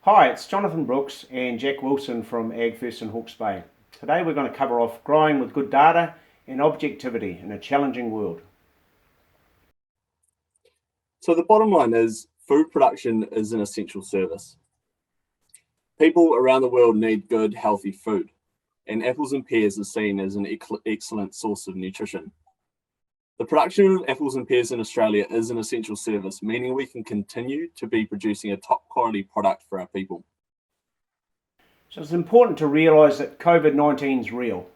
Hi, it's Jonathan Brooks and Jack Wilson from AgFirst in Hawke's Bay. Today we're going to cover off growing with good data and objectivity in a challenging world. So the bottom line is food production is an essential service. People around the world need good, healthy food, and apples and pears are seen as an excellent source of nutrition. The production of apples and pears in Australia is an essential service, meaning we can continue to be producing a top quality product for our people. So it's important to realise that COVID-19 is real,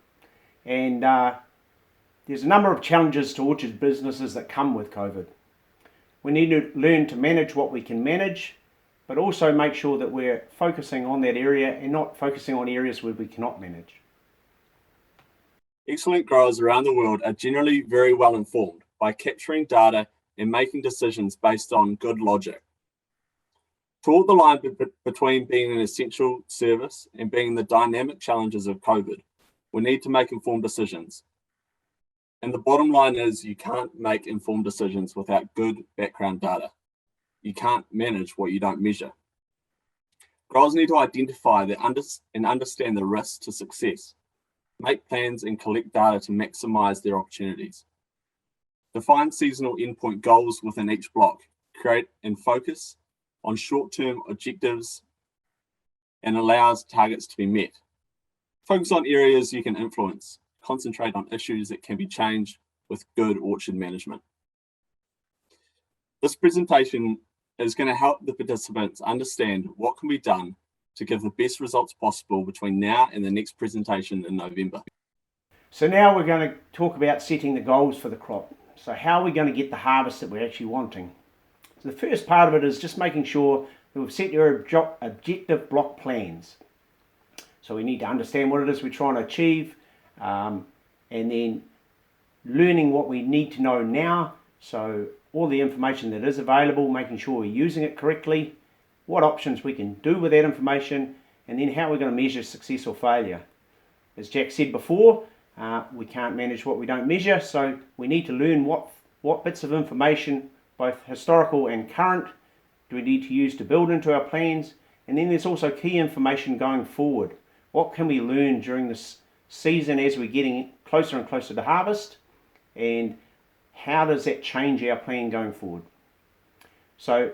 and there's a number of challenges to orchard businesses that come with COVID. We need to learn to manage what we can manage, but also make sure that we're focusing on that area and not focusing on areas where we cannot manage. Excellent growers around the world are generally very well informed by capturing data and making decisions based on good logic. To walk the line between being an essential service and being the dynamic challenges of COVID, we need to make informed decisions. And the bottom line is you can't make informed decisions without good background data. You can't manage what you don't measure. Growers need to identify and understand the risks to success, make plans and collect data to maximize their opportunities. Define seasonal endpoint goals within each block, create and focus on short-term objectives and allows targets to be met. Focus on areas you can influence, concentrate on issues that can be changed with good orchard management. This presentation is going to help the participants understand what can be done to give the best results possible between now and the next presentation in November. So now we're going to talk about setting the goals for the crop. So how are we going to get the harvest that we're actually wanting? So the first part of it is just making sure that we've set your objective block plans. So we need to understand what it is we're trying to achieve, and then learning what we need to know now. So all the information that is available, making sure we're using it correctly, what options we can do with that information, and then how we're going to measure success or failure. As Jack said before, we can't manage what we don't measure, so we need to learn what bits of information, both historical and current, do we need to use to build into our plans. And then there's also key information going forward. What can we learn during this season as we're getting closer and closer to harvest, and how does that change our plan going forward? So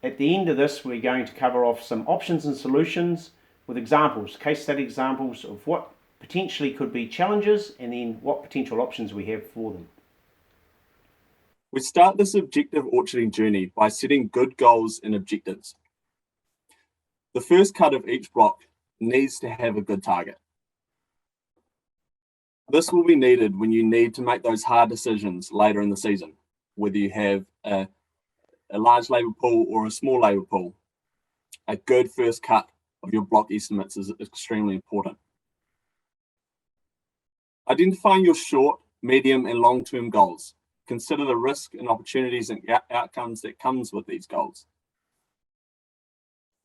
at the end of this, we're going to cover off some options and solutions with examples, case study examples of what potentially could be challenges and then what potential options we have for them. We start this objective orcharding journey by setting good goals and objectives. The first cut of each block needs to have a good target. This will be needed when you need to make those hard decisions later in the season, whether you have a large labour pool or a small labour pool. A good first cut of your block estimates is extremely important. Identifying your short, medium and long-term goals. Consider the risk and opportunities and outcomes that comes with these goals.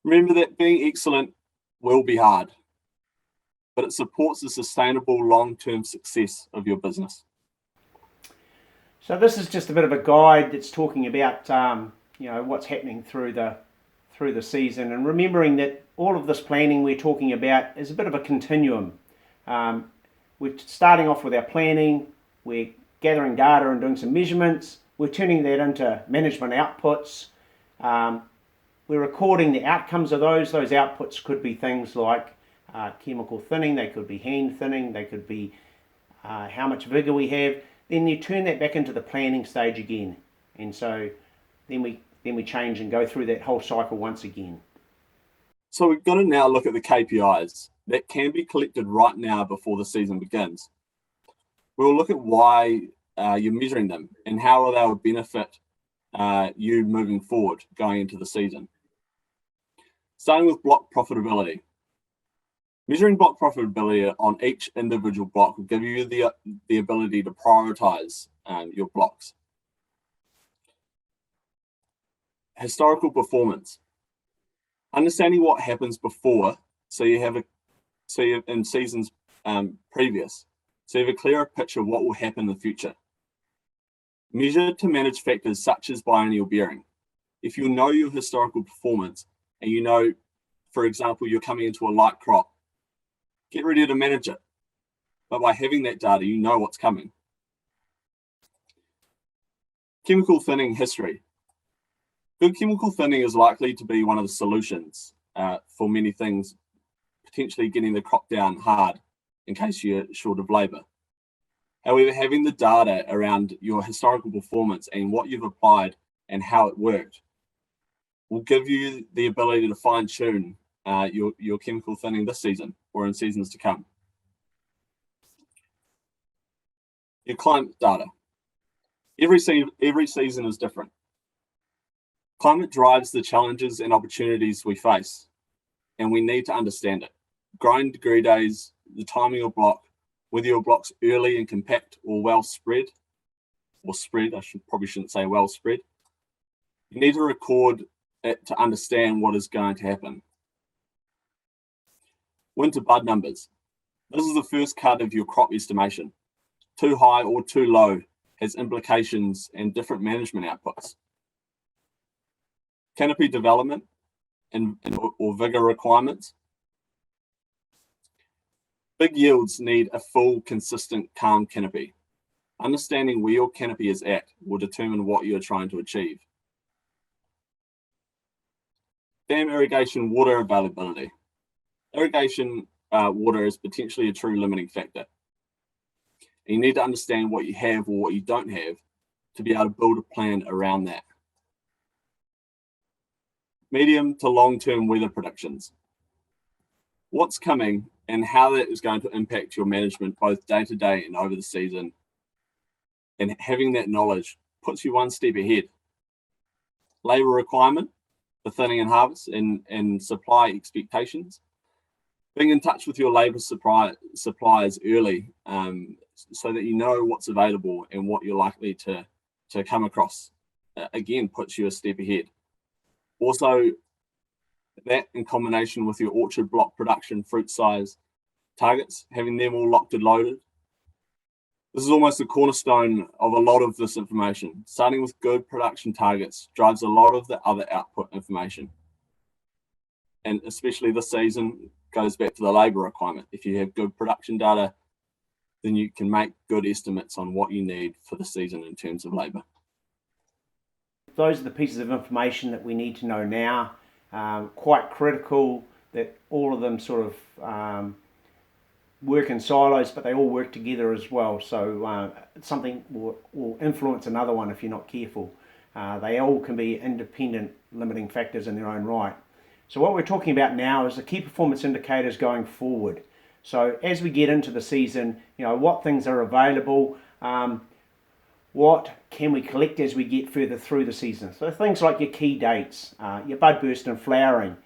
Remember that being excellent will be hard, but it supports the sustainable long-term success of your business. So this is just a bit of a guide that's talking about what's happening through the season, and remembering that all of this planning we're talking about is a bit of a continuum. We're starting off with our planning, we're gathering data and doing some measurements, we're turning that into management outputs, we're recording the outcomes of those. Those outputs could be things like chemical thinning, they could be hand thinning, they could be how much vigor we have. Then you turn that back into the planning stage again, and so then we change and go through that whole cycle once again. So we've got to now look at the KPIs that can be collected right now before the season begins. We'll look at why you're measuring them and how they will benefit you moving forward going into the season. Starting with block profitability. Measuring block profitability on each individual block will give you the ability to prioritize your blocks. Historical performance. Understanding what happens before, so you have in seasons previous, so you have a clearer picture of what will happen in the future. Measure to manage factors such as biennial bearing. If you know your historical performance and you know for example, you're coming into a light crop, get ready to manage it. But by having that data, you know what's coming. Chemical thinning history. Good chemical thinning is likely to be one of the solutions for many things, potentially getting the crop down hard in case you're short of labour. However, having the data around your historical performance and what you've applied and how it worked will give you the ability to fine-tune your chemical thinning this season or in seasons to come. Your climate data. Every season is different. Climate drives the challenges and opportunities we face, and we need to understand it. Growing degree days, the timing of block, whether your block's early and compact or well spread, or spread, probably shouldn't say well spread. You need to record it to understand what is going to happen. Winter bud numbers. This is the first cut of your crop estimation. Too high or too low has implications and different management outputs. Canopy development or vigor requirements. Big yields need a full, consistent, calm canopy. Understanding where your canopy is at will determine what you're trying to achieve. Dam irrigation water availability. Irrigation water is potentially a true limiting factor. You need to understand what you have or what you don't have to be able to build a plan around that. Medium to long-term weather predictions. What's coming and how that is going to impact your management both day to day and over the season. And having that knowledge puts you one step ahead. Labour requirement for thinning and harvest and supply expectations. Being in touch with your labour suppliers early so that you know what's available and what you're likely to come across, again, puts you a step ahead. Also, that in combination with your orchard block production fruit size targets, having them all locked and loaded. This is almost the cornerstone of a lot of this information. Starting with good production targets drives a lot of the other output information. And especially this season goes back to the labour requirement. If you have good production data, then you can make good estimates on what you need for the season in terms of labour. Those are the pieces of information that we need to know now. Quite critical that all of them sort of work in silos, but they all work together as well. So something will influence another one if you're not careful. They all can be independent limiting factors in their own right. So what we're talking about now is the key performance indicators going forward. So as we get into the season, what things are available, what can we collect as we get further through the season. So things like your key dates, your bud burst and flowering.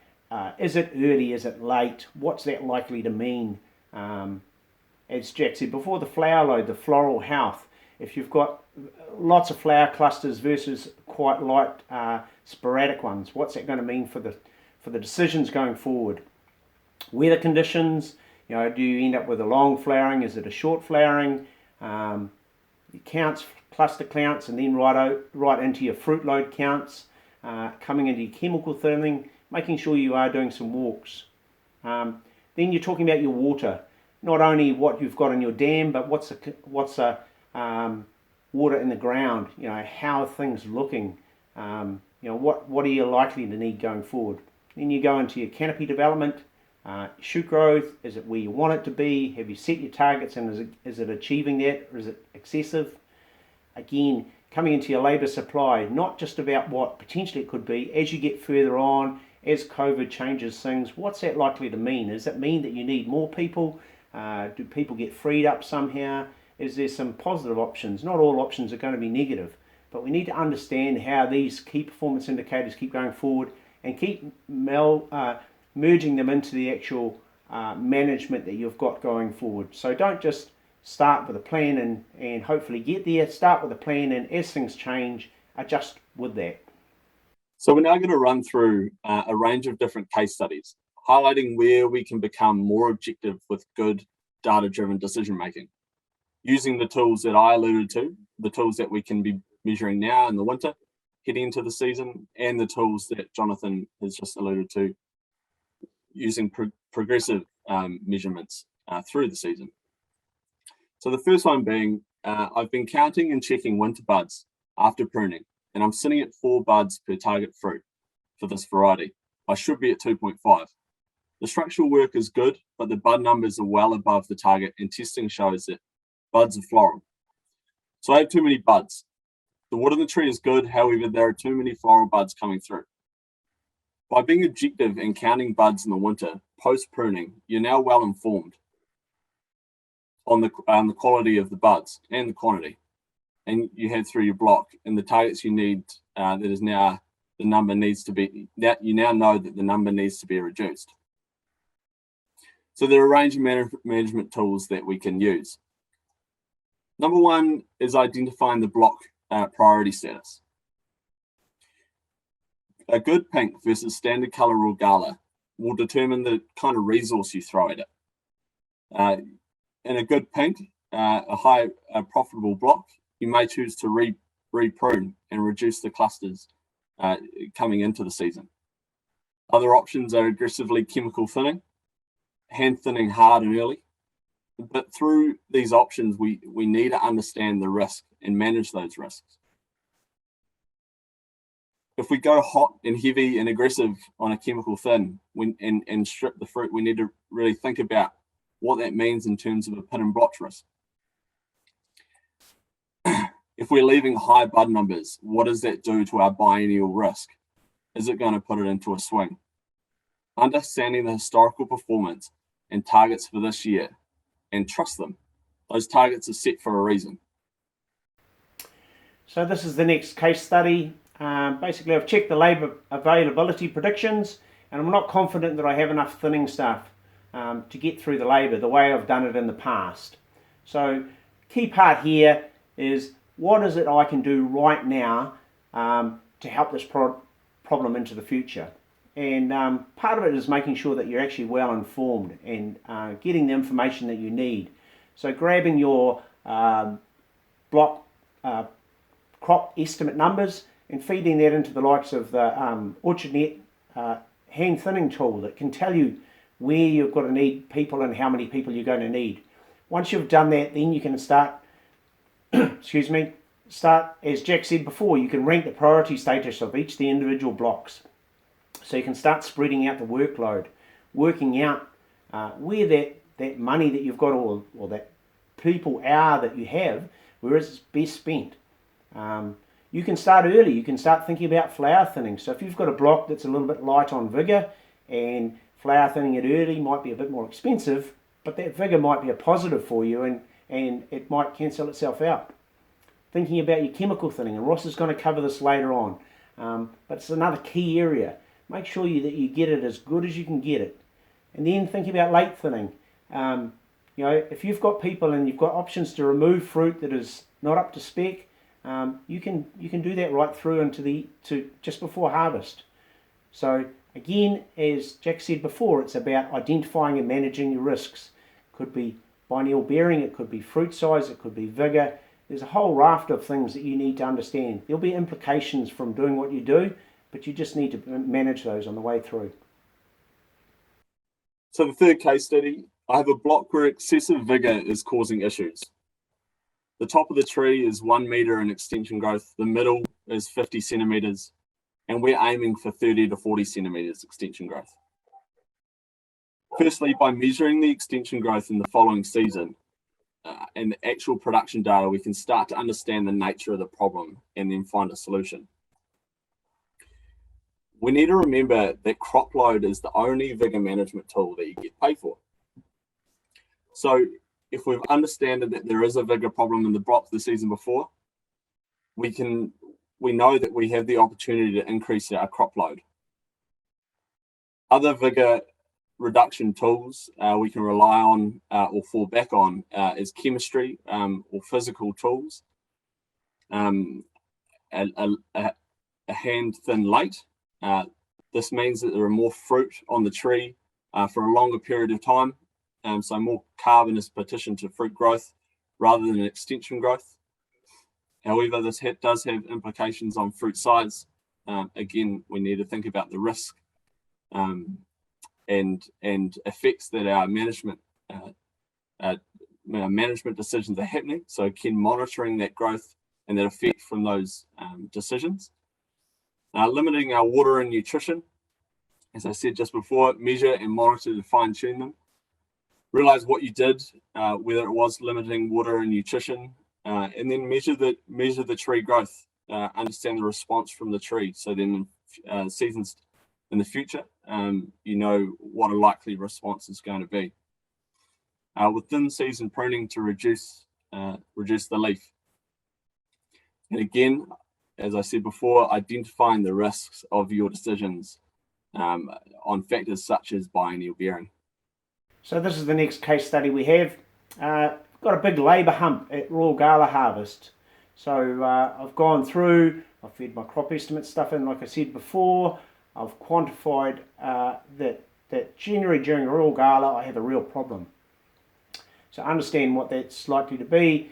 Is it early? Is it late? What's that likely to mean? As Jack said before, the flower load, the floral health. If you've got lots of flower clusters versus quite light sporadic ones, what's that going to mean for the decisions going forward? Weather conditions, do you end up with a long flowering? Is it a short flowering? Counts, cluster counts, and then right into your fruit load counts, coming into your chemical thinning, making sure you are doing some walks. Then you're talking about your water, not only what you've got in your dam, but what's water in the ground. How are things looking? What are you likely to need going forward? Then you go into your canopy development, shoot growth. Is it where you want it to be? Have you set your targets, and is it achieving that, or is it excessive? Again, coming into your labour supply, not just about what potentially it could be. As you get further on, as COVID changes things, what's that likely to mean? Does it mean that you need more people? Do people get freed up somehow? Is there some positive options? Not all options are going to be negative, but we need to understand how these key performance indicators keep going forward and keep merging them into the actual management that you've got going forward. So don't just start with a plan and hopefully get there. Start with a plan, and as things change, adjust with that. So we're now going to run through a range of different case studies, highlighting where we can become more objective with good data-driven decision-making, using the tools that I alluded to, the tools that we can be measuring now in the winter, heading into the season, and the tools that Jonathan has just alluded to using progressive measurements through the season. So the first one being, I've been counting and checking winter buds after pruning, and I'm sitting at 4 buds per target fruit for this variety. I should be at 2.5. The structural work is good, but the bud numbers are well above the target, and testing shows that buds are floral. So I have too many buds. The wood in the tree is good, however, there are too many floral buds coming through. By being objective and counting buds in the winter, post-pruning, you're now well informed on the quality of the buds and the quantity. And you head through your block and the targets you need, that is now the number needs to be, that you now know that the number needs to be reduced. So there are a range of management tools that we can use. Number one is identifying the block priority status. A good pink versus standard color or gala will determine the kind of resource you throw at it. In a good pink, a high profitable block, you may choose to re-prune and reduce the clusters coming into the season. Other options are aggressively chemical thinning, hand thinning hard and early. But through these options, we need to understand the risk and manage those risks. If we go hot and heavy and aggressive on a chemical thin and strip the fruit, we need to really think about what that means in terms of a pin and blotch risk. If we're leaving high bud numbers, what does that do to our biennial risk? Is it going to put it into a swing? Understanding the historical performance and targets for this year, and trust them. Those targets are set for a reason. So this is the next case study. Basically, I've checked the labour availability predictions, and I'm not confident that I have enough thinning staff to get through the labour the way I've done it in the past. So key part here is, what is it I can do right now to help this problem into the future? And part of it is making sure that you're actually well informed and getting the information that you need. So grabbing your block crop estimate numbers and feeding that into the likes of the OrchardNet hand thinning tool that can tell you where you've got to need people and how many people you're going to need. Once you've done that, then you can start, as Jack said before, you can rank the priority status of each of the individual blocks. So you can start spreading out the workload, working out where that money that you've got or that people are that you have, where it's best spent. You can start early. You can start thinking about flower thinning. So if you've got a block that's a little bit light on vigour, and flower thinning it early might be a bit more expensive, but that vigour might be a positive for you, and it might cancel itself out. Thinking about your chemical thinning, and Ross is going to cover this later on, but it's another key area. Make sure that you get it as good as you can get it. And then think about late thinning. If you've got people and you've got options to remove fruit that is not up to spec, you can do that right through to just before harvest. So again, as Jack said before, it's about identifying and managing your risks. It could be biennial bearing, it could be fruit size, it could be vigour. There's a whole raft of things that you need to understand. There'll be implications from doing what you do, but you just need to manage those on the way through. So the third case study, I have a block where excessive vigour is causing issues. The top of the tree is 1 metre in extension growth, the middle is 50 centimetres, and we're aiming for 30 to 40 centimetres extension growth. Firstly, by measuring the extension growth in the following season and the actual production data, we can start to understand the nature of the problem and then find a solution. We need to remember that crop load is the only vigour management tool that you get paid for. So if we've understood that there is a vigour problem in the block the season before, we know that we have the opportunity to increase our crop load. Other vigour reduction tools we can rely on or fall back on is chemistry or physical tools. A hand thin late. This means that there are more fruit on the tree for a longer period of time, so more carbon is partitioned to fruit growth rather than extension growth. However, this does have implications on fruit size. Again, we need to think about the risk and effects that our management decisions are happening. So again, monitoring that growth and that effect from those decisions. Limiting our water and nutrition. As I said just before, measure and monitor to fine tune them. Realize what you did, whether it was limiting water and nutrition, and then measure the tree growth. Understand the response from the tree. So then seasons in the future, you know what a likely response is going to be. Within season pruning to reduce the leaf. And again, as I said before, identifying the risks of your decisions on factors such as biennial bearing. So this is the next case study we have. Got a big labour hump at Royal Gala harvest. So I've gone through, I've fed my crop estimate stuff in like I said before. I've quantified that generally during Royal Gala I have a real problem. So understand what that's likely to be.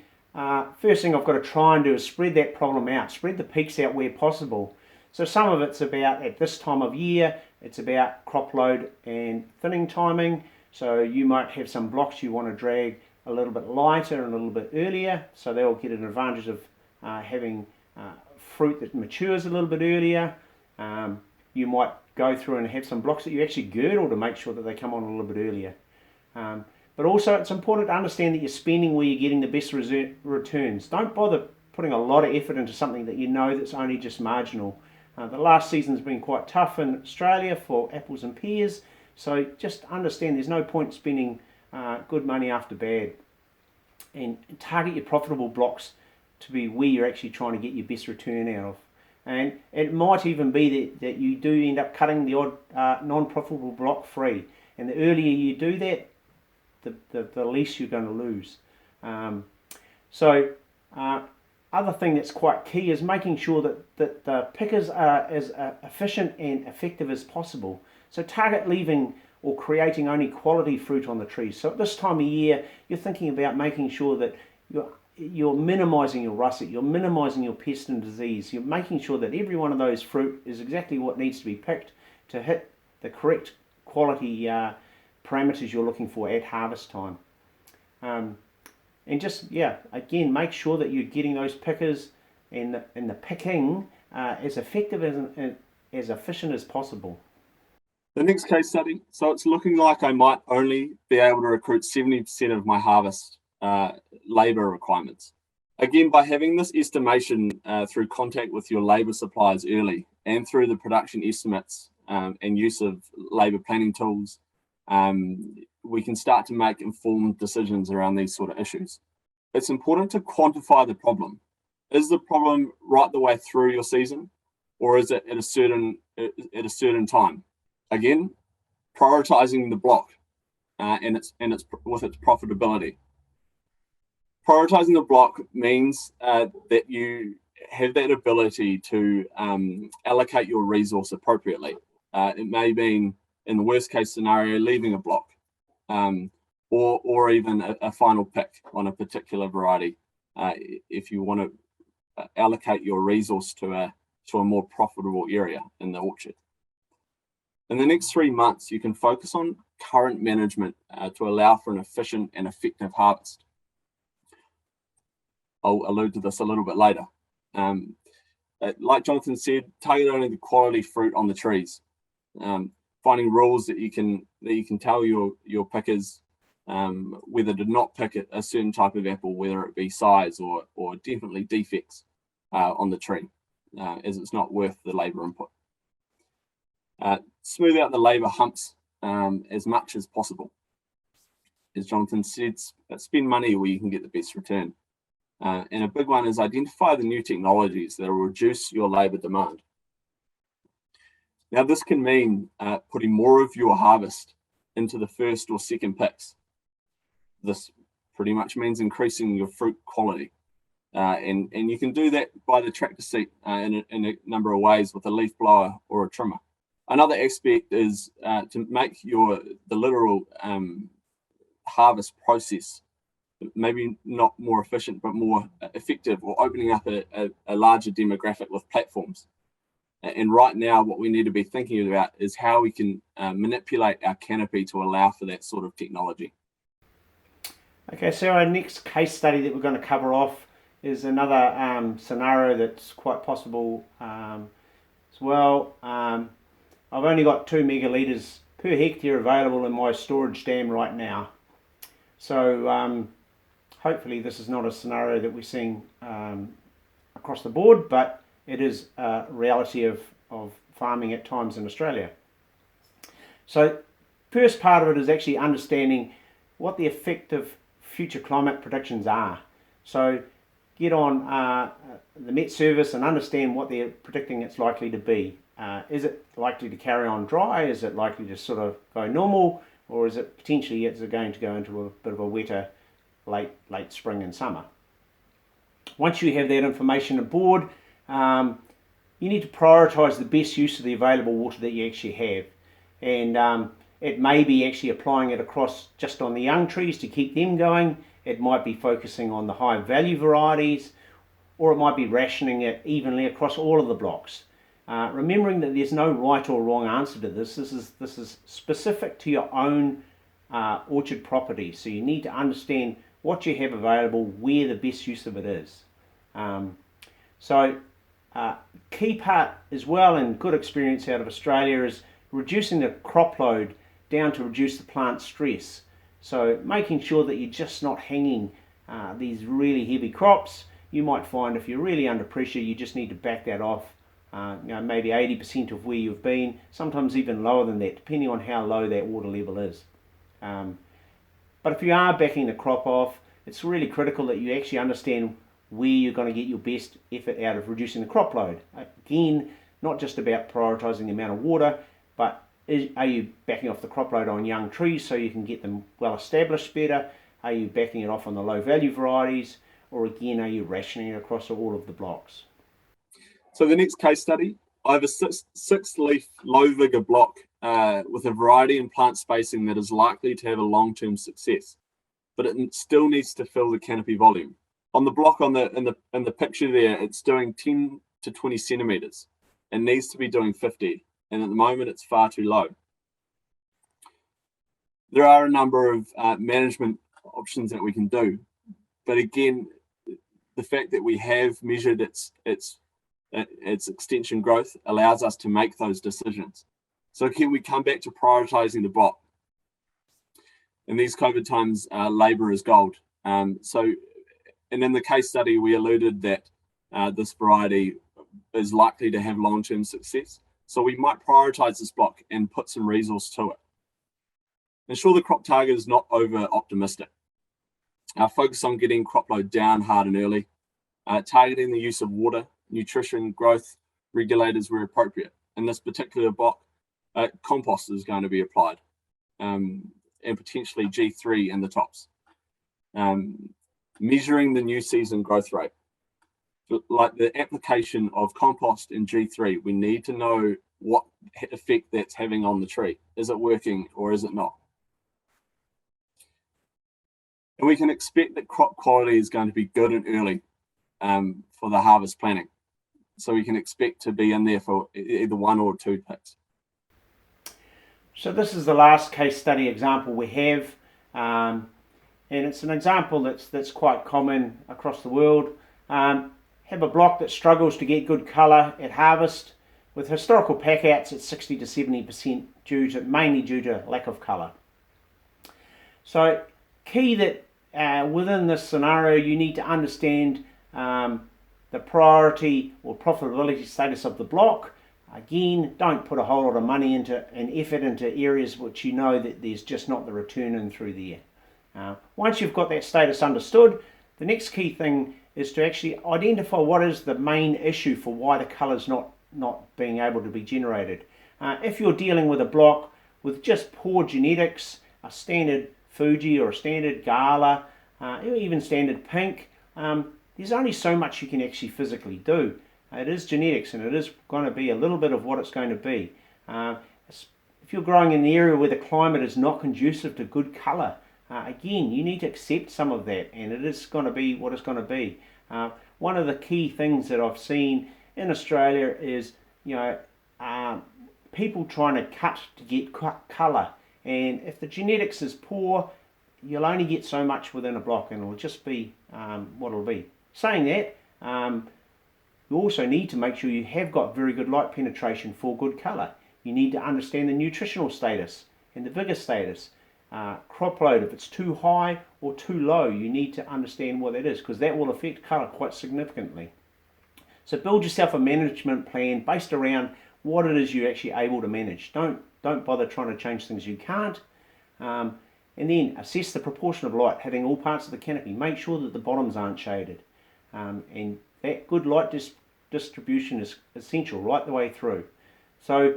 First thing I've got to try and do is spread that problem out, spread the peaks out where possible. So some of it's about, at this time of year, it's about crop load and thinning timing. So you might have some blocks you want to drag a little bit lighter and a little bit earlier, so they'll get an advantage of having fruit that matures a little bit earlier. You might go through and have some blocks that you actually girdle to make sure that they come on a little bit earlier. But also it's important to understand that you're spending where you're getting the best returns. Don't bother putting a lot of effort into something that you know that's only just marginal. The last season's been quite tough in Australia for apples and pears, so just understand there's no point spending good money after bad. And target your profitable blocks to be where you're actually trying to get your best return out of. And it might even be that you do end up cutting the odd non-profitable block free. And the earlier you do that, the less you're going to lose. Other thing that's quite key is making sure that the pickers are as efficient and effective as possible. So target leaving or creating only quality fruit on the trees. So at this time of year, you're thinking about making sure that you're minimising your russet, you're minimising your pest and disease, you're making sure that every one of those fruit is exactly what needs to be picked to hit the correct quality parameters you're looking for at harvest time. And just, again, make sure that you're getting those pickers and the picking as effective and as efficient as possible. The next case study, so it's looking like I might only be able to recruit 70% of my harvest labour requirements. Again, by having this estimation through contact with your labour suppliers early and through the production estimates and use of labour planning tools, we can start to make informed decisions around these sort of issues. It's important to quantify the problem. Is the problem right the way through your season, or is it at a certain time? Again, prioritizing the block and its with its profitability. Prioritizing the block means that you have that ability to allocate your resource appropriately. It may mean, in the worst case scenario, leaving a block, or even a final pick on a particular variety, if you want to allocate your resource to a more profitable area in the orchard. In the next 3 months, you can focus on current management to allow for an efficient and effective harvest. I'll allude to this a little bit later. Like Jonathan said, target only the quality fruit on the trees. Finding rules that you can tell your pickers whether to not pick a certain type of apple, whether it be size or definitely defects on the tree, as it's not worth the labour input. Smooth out the labour humps as much as possible. As Jonathan said, spend money where you can get the best return. And a big one is identify the new technologies that will reduce your labour demand. Now, this can mean putting more of your harvest into the first or second picks. This pretty much means increasing your fruit quality. And you can do that by the tractor seat in a number of ways with a leaf blower or a trimmer. Another aspect is to make the literal harvest process maybe not more efficient but more effective, or opening up a larger demographic with platforms. And right now, what we need to be thinking about is how we can manipulate our canopy to allow for that sort of technology. Okay, so our next case study that we're going to cover off is another scenario that's quite possible as well. I've only got 2 megalitres per hectare available in my storage dam right now. So hopefully this is not a scenario that we're seeing across the board, but it is a reality of farming at times in Australia. So first part of it is actually understanding what the effective future climate predictions are. So get on the Met Service and understand what they're predicting it's likely to be. Is it likely to carry on dry? Is it likely to sort of go normal? Or is it potentially going to go into a bit of a wetter late spring and summer? Once you have that information aboard, you need to prioritise the best use of the available water that you actually have. And it may be actually applying it across just on the young trees to keep them going. It might be focusing on the high value varieties, or it might be rationing it evenly across all of the blocks. Remembering that there's no right or wrong answer to this. This is specific to your own orchard property. So you need to understand what you have available, where the best use of it is. Key part as well, and good experience out of Australia, is reducing the crop load down to reduce the plant stress. So making sure that you're just not hanging these really heavy crops. You might find if you're really under pressure, you just need to back that off. Maybe 80% of where you've been, sometimes even lower than that, depending on how low that water level is. But if you are backing the crop off, it's really critical that you actually understand where you're going to get your best effort out of reducing the crop load. Again, not just about prioritising the amount of water, but are you backing off the crop load on young trees so you can get them well established better? Are you backing it off on the low value varieties? Or again, are you rationing it across all of the blocks? So the next case study, I have a six leaf low vigor block with a variety and plant spacing that is likely to have a long-term success, but it still needs to fill the canopy volume. On the block in the picture there, it's doing 10 to 20 centimeters and needs to be doing 50. And at the moment it's far too low. There are a number of management options that we can do, but again, the fact that we have measured its extension growth allows us to make those decisions. So can we come back to prioritizing the block? In these COVID times, labor is gold. And in the case study, we alluded that this variety is likely to have long-term success. So we might prioritize this block and put some resource to it. Ensure the crop target is not over-optimistic. Focus on getting crop load down hard and early. Targeting the use of water, nutrition, growth regulators where appropriate. In this particular block, compost is going to be applied, and potentially G3 in the tops. Measuring the new season growth rate. Like the application of compost in G3, we need to know what effect that's having on the tree. Is it working or is it not? And we can expect that crop quality is going to be good and early for the harvest planning. So we can expect to be in there for either 1 or 2 picks. So this is the last case study example we have, and it's an example that's quite common across the world. Have a block that struggles to get good colour at harvest, with historical packouts at 60 to 70% mainly due to lack of colour. So key that within this scenario you need to understand the priority or profitability status of the block. Again, don't put a whole lot of money and effort into areas which you know that there's just not the return in through there. Once you've got that status understood, the next key thing is to actually identify what is the main issue for why the colour's not being able to be generated. If you're dealing with a block with just poor genetics, a standard Fuji or a standard Gala, even standard pink, there's only so much you can actually physically do. It is genetics, and it is going to be a little bit of what it's going to be. If you're growing in the area where the climate is not conducive to good colour, again, you need to accept some of that, and it is going to be what it's going to be. One of the key things that I've seen in Australia is people trying to cut to get colour, and if the genetics is poor, you'll only get so much within a block, and it'll just be what it'll be. Saying that, you also need to make sure you have got very good light penetration for good colour. You need to understand the nutritional status and the vigour status. Crop load, if it's too high or too low, you need to understand what that is, because that will affect colour quite significantly. So build yourself a management plan based around what it is you're actually able to manage. Don't bother trying to change things you can't. And then assess the proportion of light hitting all parts of the canopy. Make sure that the bottoms aren't shaded. And that good light distribution is essential right the way through. So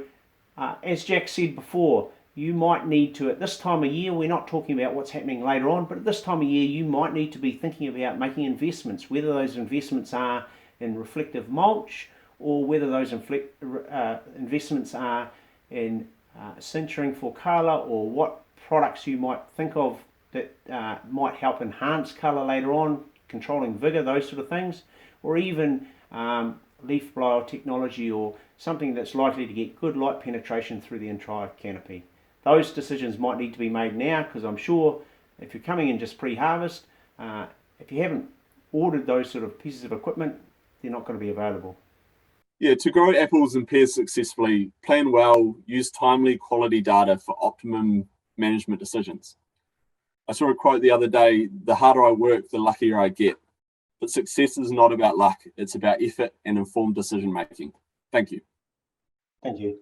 as Jack said before, you might need to, at this time of year, we're not talking about what's happening later on, but at this time of year you might need to be thinking about making investments, whether those investments are in reflective mulch, or whether those investments are in sintering for colour, or what products you might think of that might help enhance colour later on, controlling vigour, those sort of things, or even leaf blower technology, or something that's likely to get good light penetration through the entire canopy. Those decisions might need to be made now, because I'm sure if you're coming in just pre-harvest, if you haven't ordered those sort of pieces of equipment, they're not going to be available. Yeah, to grow apples and pears successfully, plan well, use timely quality data for optimum management decisions. I saw a quote the other day, the harder I work, the luckier I get. But success is not about luck, it's about effort and informed decision making. Thank you. Thank you.